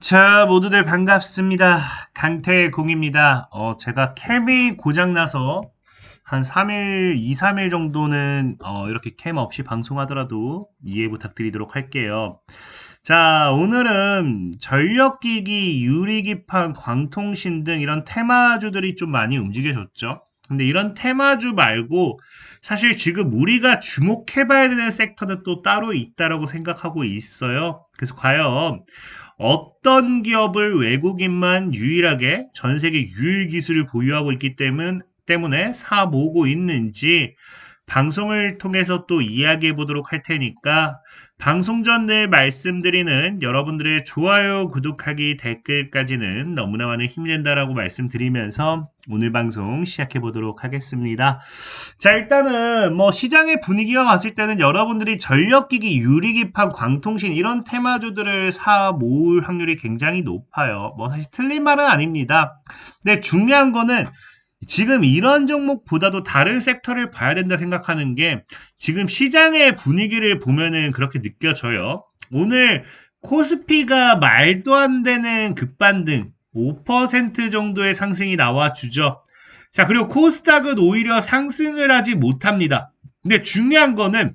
자, 모두들 반갑습니다. 강태공입니다. 제가 캠이 고장나서 한 3일, 2, 3일 정도는 이렇게 캠 없이 방송하더라도 이해 부탁드리도록 할게요. 자, 오늘은 전력기기, 유리기판, 광통신 등 이런 테마주들이 좀 많이 움직여줬죠. 근데 이런 테마주 말고 사실 지금 우리가 주목해봐야 되는 섹터는 또 따로 있다라고 생각하고 있어요. 그래서 과연 어떤 기업을 외국인만 유일하게 전 세계 유일 기술을 보유하고 있기 때문에 사 모으고 있는지 방송을 통해서 또 이야기해 보도록 할 테니까 방송 전 늘 말씀드리는 여러분들의 좋아요, 구독하기, 댓글까지는 너무나 많은 힘이 된다라고 말씀드리면서 오늘 방송 시작해 보도록 하겠습니다. 자, 일단은 뭐 시장의 분위기가 봤을 때는 여러분들이 전력기기, 유리기판, 광통신 이런 테마주들을 사 모을 확률이 굉장히 높아요. 뭐 사실 틀린 말은 아닙니다. 근데 중요한 거는 지금 이런 종목보다도 다른 섹터를 봐야 된다 생각하는 게 지금 시장의 분위기를 보면은 그렇게 느껴져요. 오늘 코스피가 말도 안 되는 급반등 5% 정도의 상승이 나와주죠. 자, 그리고 코스닥은 오히려 상승을 하지 못합니다. 근데 중요한 거는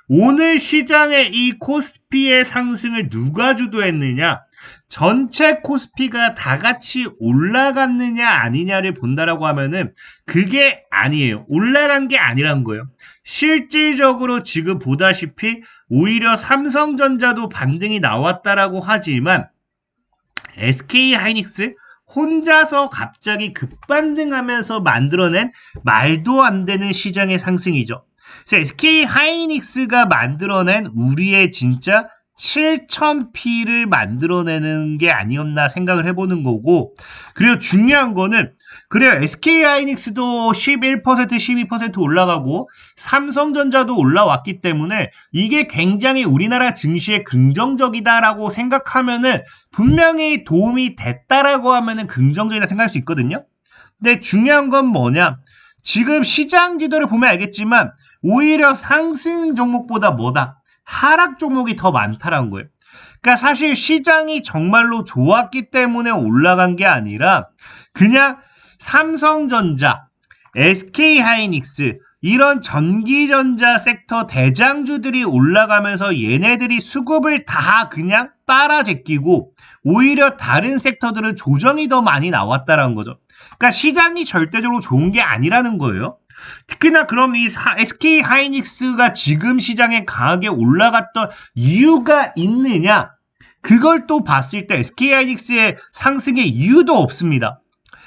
오늘 시장의 이 코스피의 상승을 누가 주도했느냐? 전체 코스피가 다 같이 올라갔느냐 아니냐를 본다라고 하면은 그게 아니에요. 올라간 게 아니란 거예요. 실질적으로 지금 보다시피 오히려 삼성전자도 반등이 나왔다라고 하지만 SK하이닉스 혼자서 갑자기 급반등하면서 만들어낸 말도 안 되는 시장의 상승이죠. 그래서 SK하이닉스가 만들어낸 우리의 진짜 7000P를 만들어내는 게 아니었나 생각을 해보는 거고, 그리고 중요한 거는 그래요. SK하이닉스도 11%, 12% 올라가고 삼성전자도 올라왔기 때문에 이게 굉장히 우리나라 증시에 긍정적이다라고 생각하면은 분명히 도움이 됐다라고 하면은 긍정적이다 생각할 수 있거든요. 근데 중요한 건 뭐냐? 지금 시장 지도를 보면 알겠지만 오히려 상승 종목보다 뭐다? 하락 종목이 더 많다라는 거예요. 그러니까 사실 시장이 정말로 좋았기 때문에 올라간 게 아니라 그냥 삼성전자, SK하이닉스 이런 전기전자 섹터 대장주들이 올라가면서 얘네들이 수급을 다 그냥 빨아제끼고 오히려 다른 섹터들은 조정이 더 많이 나왔다라는 거죠. 그러니까 시장이 절대적으로 좋은 게 아니라는 거예요. 특히나 그럼 이 SK하이닉스가 지금 시장에 강하게 올라갔던 이유가 있느냐? 그걸 또 봤을 때 SK하이닉스의 상승의 이유도 없습니다.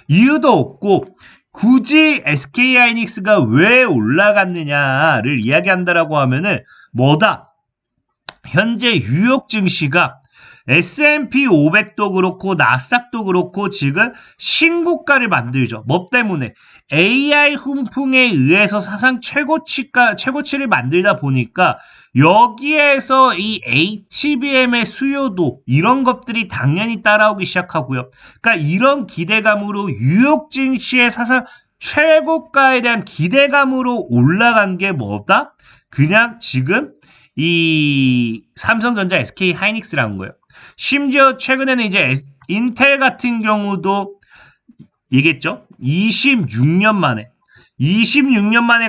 이유도 없고 굳이 SK하이닉스가 왜 올라갔느냐를 이야기한다라고 하면은 뭐다? 현재 뉴욕 증시가 S&P 500도 그렇고 나스닥도 그렇고 지금 신고가를 만들죠. 뭐 때문에? AI 훈풍에 의해서 사상 최고치를 만들다 보니까 여기에서 이 HBM의 수요도 이런 것들이 당연히 따라오기 시작하고요. 그러니까 이런 기대감으로 뉴욕 증시의 사상 최고가에 대한 기대감으로 올라간 게 뭐다? 그냥 지금 이 삼성전자 SK하이닉스라는 거예요. 심지어 최근에는 이제 인텔 같은 경우도 얘기했죠. 26년 만에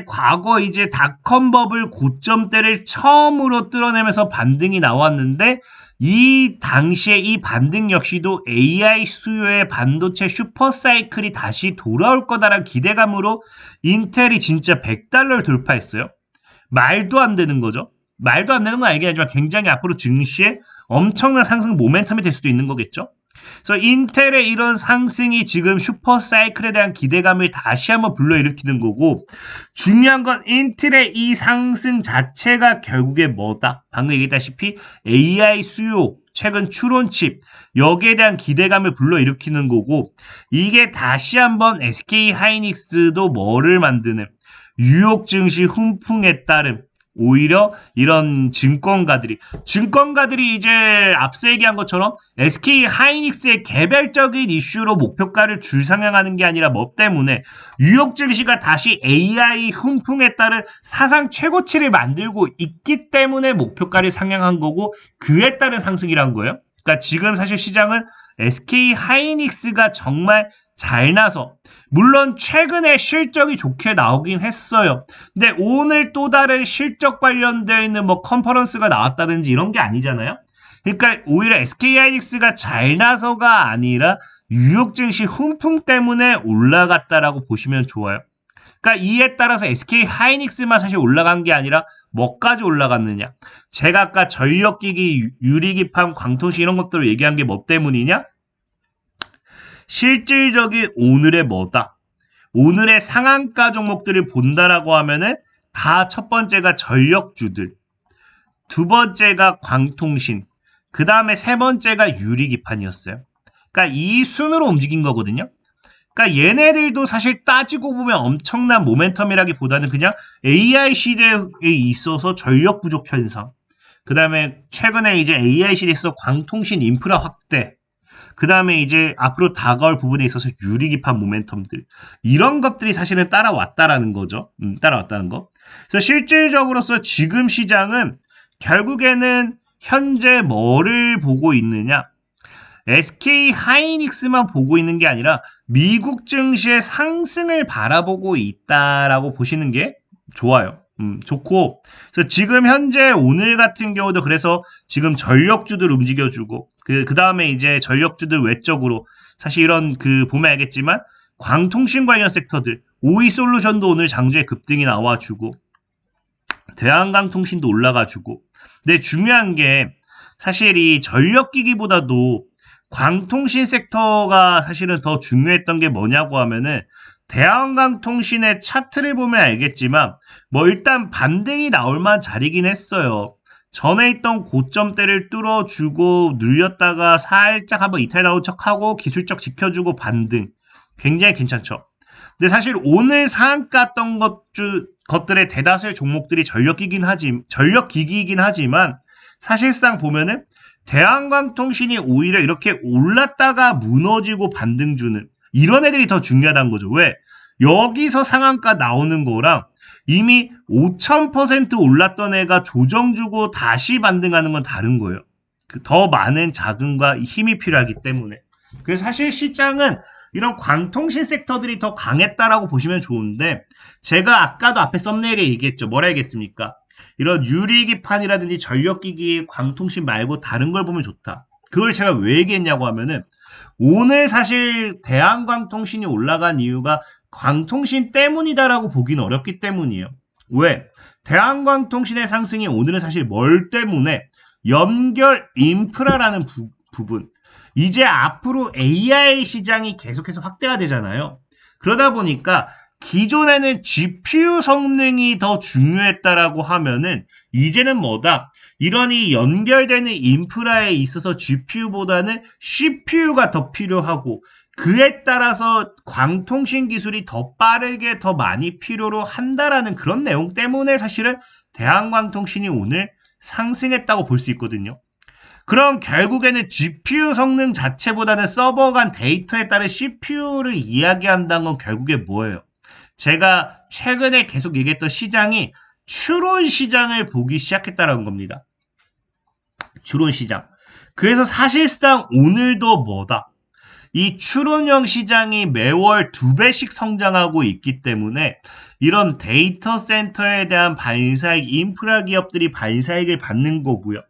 과거 이제 닷컴 버블 고점대를 처음으로 뚫어내면서 반등이 나왔는데 이 당시에 이 반등 역시도 AI 수요의 반도체 슈퍼사이클이 다시 돌아올 거다라는 기대감으로 인텔이 진짜 $100를 돌파했어요. 말도 안 되는 거죠. 말도 안 되는 건 알긴 하지만 굉장히 앞으로 증시에 엄청난 상승 모멘텀이 될 수도 있는 거겠죠. 그래서 인텔의 이런 상승이 지금 슈퍼사이클에 대한 기대감을 다시 한번 불러일으키는 거고 중요한 건 인텔의 이 상승 자체가 결국에 뭐다? 방금 얘기했다시피 AI 수요, 최근 추론칩 여기에 대한 기대감을 불러일으키는 거고 이게 다시 한번 SK하이닉스도 뭐를 만드는 뉴욕 증시 훈풍에 따른 오히려 이런 증권가들이 이제 앞서 얘기한 것처럼 SK하이닉스의 개별적인 이슈로 목표가를 줄상향하는 게 아니라 뭐 때문에 뉴욕 증시가 다시 AI 훈풍에 따른 사상 최고치를 만들고 있기 때문에 목표가를 상향한 거고 그에 따른 상승이란 거예요. 그러니까 지금 사실 시장은 SK 하이닉스가 정말 잘 나서 물론 최근에 실적이 좋게 나오긴 했어요. 근데 오늘 또 다른 실적 관련되어 있는 뭐 컨퍼런스가 나왔다든지 이런 게 아니잖아요. 그러니까 오히려 SK 하이닉스가 잘 나서가 아니라 뉴욕 증시 훈풍 때문에 올라갔다라고 보시면 좋아요. 그러니까 이에 따라서 SK 하이닉스만 사실 올라간 게 아니라 뭐까지 올라갔느냐. 제가 아까 전력기기, 유리기판, 광통시 이런 것들을 얘기한 게 뭐 때문이냐? 실질적인 오늘의 뭐다? 오늘의 상한가 종목들을 본다라고 하면은 다 첫 번째가 전력주들, 두 번째가 광통신, 그 다음에 세 번째가 유리기판이었어요. 그러니까 이 순으로 움직인 거거든요. 그러니까 얘네들도 사실 따지고 보면 엄청난 모멘텀이라기보다는 그냥 AI 시대에 있어서 전력 부족 현상, 그 다음에 최근에 이제 AI 시대에서 광통신 인프라 확대, 그 다음에 이제 앞으로 다가올 부분에 있어서 유리기판 모멘텀들, 이런 것들이 사실은 따라왔다라는 거죠. 따라왔다는 거. 그래서 실질적으로서 지금 시장은 결국에는 현재 뭐를 보고 있느냐? SK 하이닉스만 보고 있는 게 아니라 미국 증시의 상승을 바라보고 있다라고 보시는 게 좋아요. 좋고. 그래서 지금 현재 오늘 같은 경우도 그래서 지금 전력주들 움직여주고 그 다음에 이제 전력주들 외적으로 사실 이런 보면 알겠지만 광통신 관련 섹터들 오이솔루션도 오늘 장중에 급등이 나와주고 대한강통신도 올라가주고. 근데 중요한 게 사실 이 전력기기보다도 광통신 섹터가 사실은 더 중요했던 게 뭐냐고 하면은 대한강통신의 차트를 보면 알겠지만 뭐 일단 반등이 나올 만한 자리긴 했어요. 전에 있던 고점대를 뚫어주고 눌렸다가 살짝 한번 이탈 나온 척하고 기술적 지켜주고 반등. 굉장히 괜찮죠. 근데 사실 오늘 상한가 떴던 것들의 대다수의 종목들이 전력기기이긴 하지만 사실상 보면은 대한광통신이 오히려 이렇게 올랐다가 무너지고 반등 주는 이런 애들이 더 중요하다는 거죠. 왜? 여기서 상한가 나오는 거랑 이미 5000% 올랐던 애가 조정 주고 다시 반등하는 건 다른 거예요. 더 많은 자금과 힘이 필요하기 때문에. 그래서 사실 시장은 이런 광통신 섹터들이 더 강했다라고 보시면 좋은데 제가 아까도 앞에 썸네일에 얘기했죠. 뭐라 얘기했습니까? 이런 유리기판이라든지 전력기기, 광통신 말고 다른 걸 보면 좋다. 그걸 제가 왜 얘기했냐고 하면은 오늘 사실 대한광통신이 올라간 이유가 광통신 때문이다라고 보기는 어렵기 때문이에요. 왜? 대한광통신의 상승이 오늘은 사실 뭘 때문에 연결 인프라라는 부분. 이제 앞으로 AI 시장이 계속해서 확대가 되잖아요. 그러다 보니까 기존에는 GPU 성능이 더 중요했다라고 하면은 이제는 뭐다? 이런 이 연결되는 인프라에 있어서 GPU보다는 CPU가 더 필요하고 그에 따라서 광통신 기술이 더 빠르게 더 많이 필요로 한다라는 그런 내용 때문에 사실은 대한광통신이 오늘 상승했다고 볼 수 있거든요. 그럼 결국에는 GPU 성능 자체보다는 서버 간 데이터에 따른 CPU를 이야기한다는 건 결국에 뭐예요? 제가 최근에 계속 얘기했던 시장이 추론 시장을 보기 시작했다는 겁니다. 추론 시장. 그래서 사실상 오늘도 뭐다? 이 추론형 시장이 매월 2배씩 성장하고 있기 때문에 이런 데이터 센터에 대한 반사이익, 인프라 기업들이 반사이익을 받는 거고요.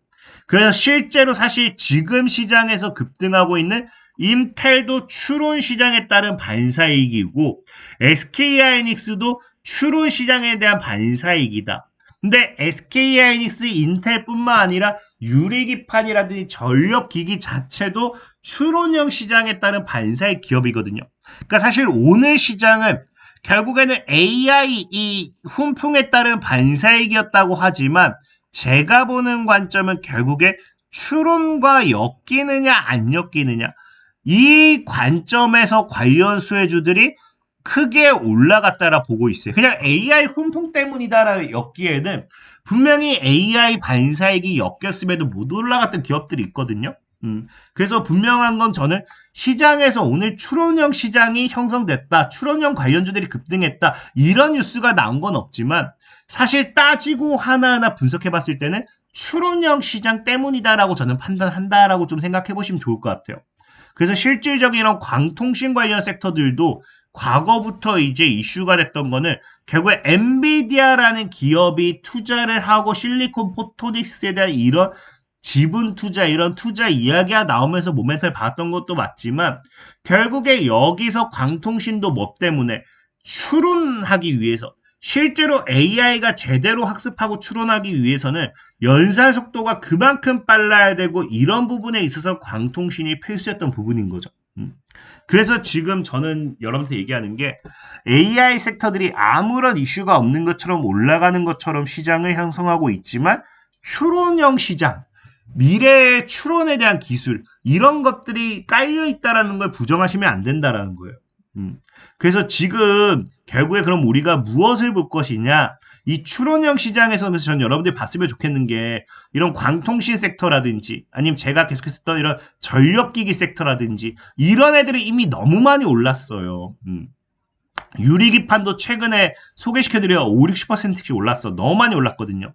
그래서 실제로 사실 지금 시장에서 급등하고 있는 인텔도 추론 시장에 따른 반사이익이고 SK하이닉스도 추론 시장에 대한 반사이익이다. 근데 SK하이닉스, 인텔뿐만 아니라 유리기판이라든지 전력기기 자체도 추론형 시장에 따른 반사이익 기업이거든요. 그러니까 사실 오늘 시장은 결국에는 AI 이 훈풍에 따른 반사이익이었다고 하지만 제가 보는 관점은 결국에 추론과 엮이느냐 안 엮이느냐 이 관점에서 관련 수혜주들이 크게 올라갔다라 보고 있어요. 그냥 AI 훈풍 때문이다라 엮기에는 분명히 AI 반사이익이 엮였음에도 못 올라갔던 기업들이 있거든요. 그래서 분명한 건 저는 시장에서 오늘 추론형 시장이 형성됐다. 추론형 관련주들이 급등했다. 이런 뉴스가 나온 건 없지만 사실 따지고 하나하나 분석해 봤을 때는 추론형 시장 때문이다라고 저는 판단한다라고 좀 생각해 보시면 좋을 것 같아요. 그래서 실질적인 이런 광통신 관련 섹터들도 과거부터 이제 이슈가 됐던 거는 결국에 엔비디아라는 기업이 투자를 하고 실리콘 포토닉스에 대한 이런 지분 투자, 이런 투자 이야기가 나오면서 모멘텀을 받았던 것도 맞지만 결국에 여기서 광통신도 뭐 때문에 추론하기 위해서 실제로 AI가 제대로 학습하고 추론하기 위해서는 연산 속도가 그만큼 빨라야 되고 이런 부분에 있어서 광통신이 필수였던 부분인 거죠. 그래서 지금 저는 여러분한테 얘기하는 게 AI 섹터들이 아무런 이슈가 없는 것처럼 올라가는 것처럼 시장을 형성하고 있지만 추론형 시장, 미래의 추론에 대한 기술 이런 것들이 깔려 있다라는 걸 부정하시면 안 된다라는 거예요. 그래서 지금 결국에 그럼 우리가 무엇을 볼 것이냐? 이 추론형 시장에서 그래서 전 여러분들이 봤으면 좋겠는 게 이런 광통신 섹터라든지 아니면 제가 계속해서 했던 이런 전력기기 섹터라든지 이런 애들이 이미 너무 많이 올랐어요. 유리기판도 최근에 소개시켜드려 5, 60%씩 올랐어. 너무 많이 올랐거든요.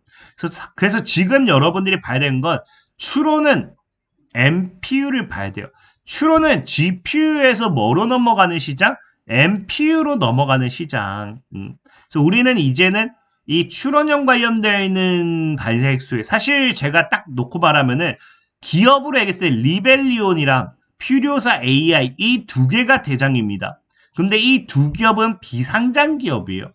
그래서 지금 여러분들이 봐야 되는 건 추론은 MPU를 봐야 돼요. 추론은 GPU에서 뭐로 넘어가는 시장? MPU로 넘어가는 시장. 그래서 우리는 이제는 이 추론형 관련되어 있는 반사핵수에 사실 제가 딱 놓고 말하면은 기업으로 얘기했을 때 리벨리온이랑 퓨리오사 AI 이 두 개가 대장입니다. 근데 이 두 기업은 비상장 기업이에요.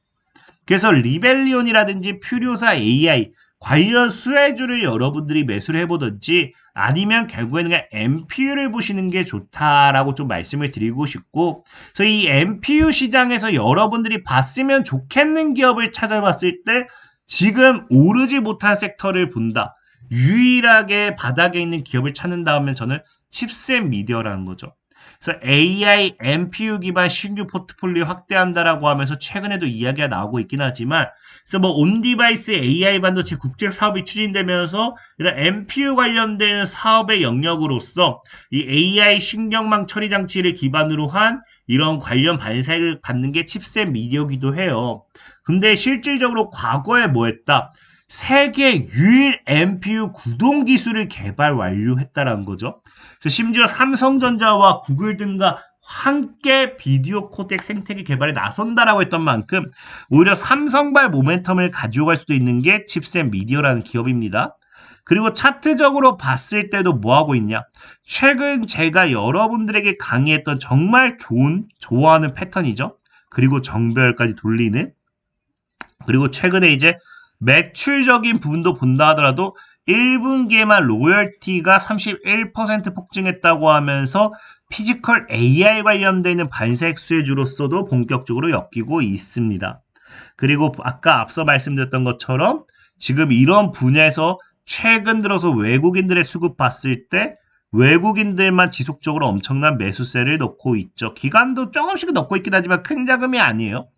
그래서 리벨리온이라든지 퓨리오사 AI 관련 수혜주를 여러분들이 매수를 해보든지 아니면 결국에는 그냥 MPU를 보시는 게 좋다라고 좀 말씀을 드리고 싶고 그래서 이 MPU 시장에서 여러분들이 봤으면 좋겠는 기업을 찾아봤을 때 지금 오르지 못한 섹터를 본다. 유일하게 바닥에 있는 기업을 찾는다 하면 저는 칩셋 미디어라는 거죠. 그래서 AI, MPU 기반 신규 포트폴리오 확대한다라고 하면서 최근에도 이야기가 나오고 있긴 하지만 그래서 뭐 온디바이스 AI 반도체 국제 사업이 추진되면서 이런 MPU 관련된 사업의 영역으로서 이 AI 신경망 처리 장치를 기반으로 한 이런 관련 반사를 받는 게 칩셋 미디어기도 해요. 근데 실질적으로 과거에 뭐 했다? 세계 유일 MPU 구동 기술을 개발 완료했다라는 거죠. 그래서 심지어 삼성전자와 구글 등과 함께 비디오 코덱 생태계 개발에 나선다라고 했던 만큼 오히려 삼성발 모멘텀을 가지고 갈 수도 있는 게 칩셋 미디어라는 기업입니다. 그리고 차트적으로 봤을 때도 뭐 하고 있냐? 최근 제가 여러분들에게 강의했던 정말 좋아하는 패턴이죠. 그리고 정배열까지 돌리는 그리고 최근에 이제 매출적인 부분도 본다 하더라도 1분기에만 로열티가 31% 폭증했다고 하면서 피지컬 AI 관련되는 반색 수혜주로서도 본격적으로 엮이고 있습니다. 그리고 아까 앞서 말씀드렸던 것처럼 지금 이런 분야에서 최근 들어서 외국인들의 수급 봤을 때 외국인들만 지속적으로 엄청난 매수세를 넣고 있죠. 기관도 조금씩 넣고 있긴 하지만 큰 자금이 아니에요.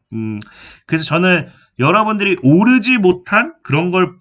그래서 저는 여러분들이 오르지 못한 그런 걸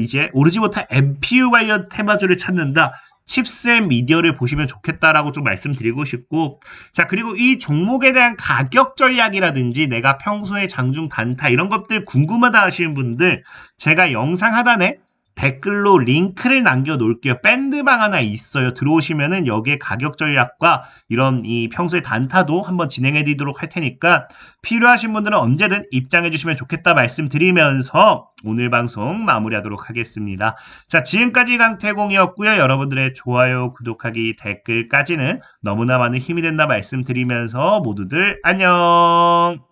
이제 오르지 못한 MPU 관련 테마주를 찾는다. 칩셋 미디어를 보시면 좋겠다라고 좀 말씀드리고 싶고 자 그리고 이 종목에 대한 가격 전략이라든지 내가 평소에 장중 단타 이런 것들 궁금하다 하시는 분들 제가 영상 하단에 댓글로 링크를 남겨 놓을게요. 밴드방 하나 있어요. 들어오시면은 여기에 가격 전략과 이런 이 평소에 단타도 한번 진행해 드리도록 할 테니까 필요하신 분들은 언제든 입장해 주시면 좋겠다 말씀드리면서 오늘 방송 마무리하도록 하겠습니다. 자, 지금까지 강태공이었고요. 여러분들의 좋아요, 구독하기, 댓글까지는 너무나 많은 힘이 된다 말씀드리면서 모두들 안녕!